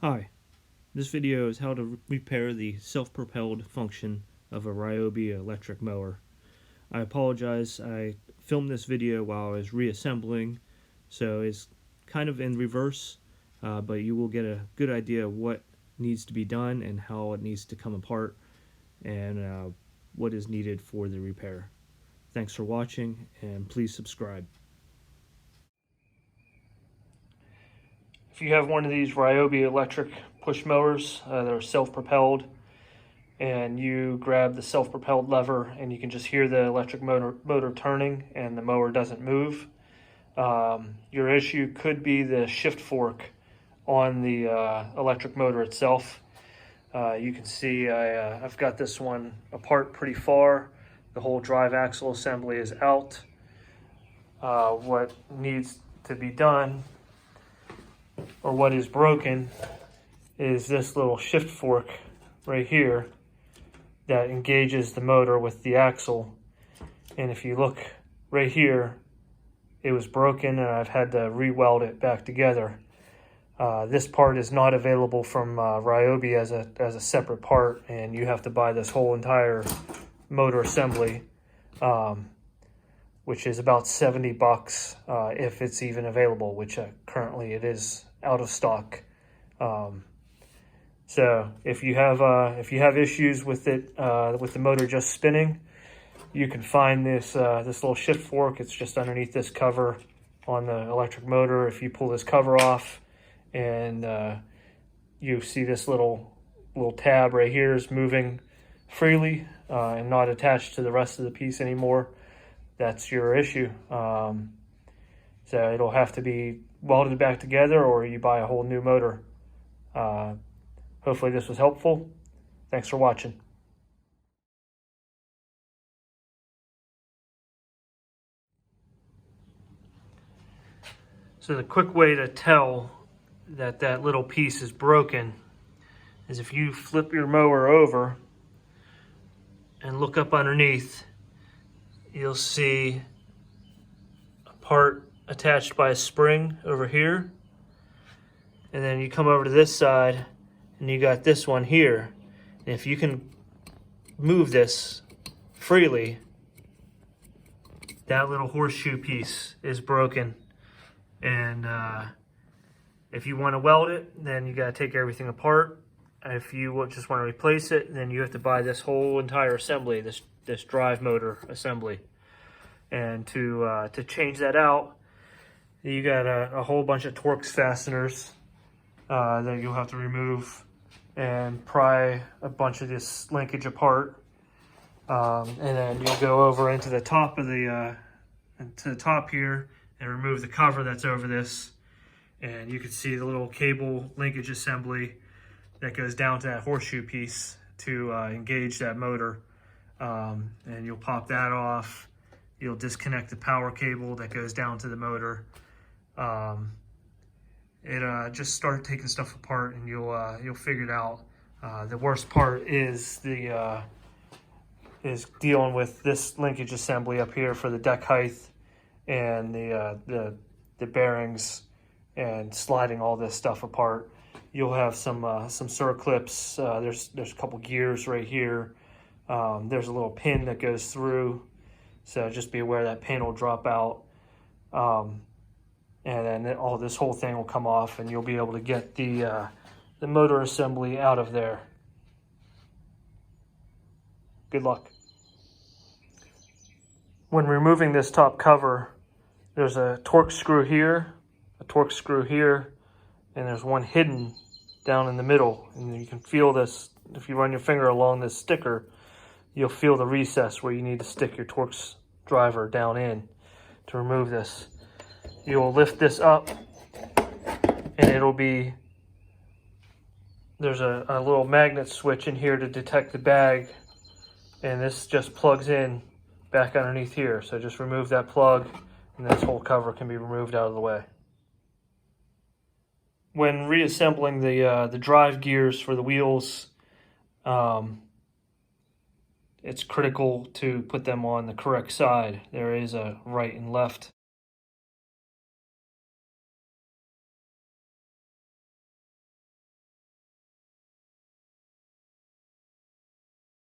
Hi, this video is how to repair the self-propelled function of a Ryobi electric mower. I apologize, I filmed this video while I was reassembling, so it's kind of in reverse, but you will get a good idea of what needs to be done and how it needs to come apart and what is needed for the repair. Thanks for watching, and please subscribe. If you have one of these Ryobi electric push mowers that are self-propelled, and you grab the self-propelled lever and you can just hear the electric motor turning and the mower doesn't move, your issue could be the shift fork on the electric motor itself. You can see I've got this one apart pretty far. The whole drive axle assembly is out. What needs to be done, or what is broken, is this little shift fork right here that engages the motor with the axle. And if you look right here, it was broken and I've had to re-weld it back together. This part is not available from Ryobi as a separate part, and you have to buy this whole entire motor assembly, which is about 70 bucks if it's even available, which currently it is out of stock. So if you have issues with it, with the motor just spinning, you can find this little shift fork. It's just underneath this cover on the electric motor. If you pull this cover off, and you see this little tab right here is moving freely and not attached to the rest of the piece anymore, that's your issue. So it'll have to be welded back together, or you buy a whole new motor. Hopefully this was helpful. Thanks for watching. So the quick way to tell that little piece is broken is if you flip your mower over and look up underneath, you'll see a part attached by a spring over here. And then you come over to this side and you got this one here. And if you can move this freely, that little horseshoe piece is broken. And if you want to weld it, then you got to take everything apart. If you just want to replace it, then you have to buy this whole entire assembly, this drive motor assembly. And to change that out, you got a whole bunch of Torx fasteners that you'll have to remove and pry a bunch of this linkage apart. And then you'll go over into the top of to the top here and remove the cover that's over this. And you can see the little cable linkage assembly that goes down to that horseshoe piece to engage that motor. And you'll pop that off. You'll disconnect the power cable that goes down to the motor. Just start taking stuff apart and you'll figure it out. The worst part is dealing with this linkage assembly up here for the deck height and the bearings, and sliding all this stuff apart. You'll have some circlips. There's a couple gears right here. There's a little pin that goes through, so just be aware that pin will drop out. And then this whole thing will come off, and you'll be able to get the motor assembly out of there. Good luck. When removing this top cover, there's a Torx screw here, a Torx screw here, and there's one hidden down in the middle. And you can feel this, if you run your finger along this sticker, you'll feel the recess where you need to stick your Torx driver down in to remove this. You'll lift this up and there's a little magnet switch in here to detect the bag, and this just plugs in back underneath here. So just remove that plug and this whole cover can be removed out of the way. When reassembling the drive gears for the wheels, it's critical to put them on the correct side. There is a right and left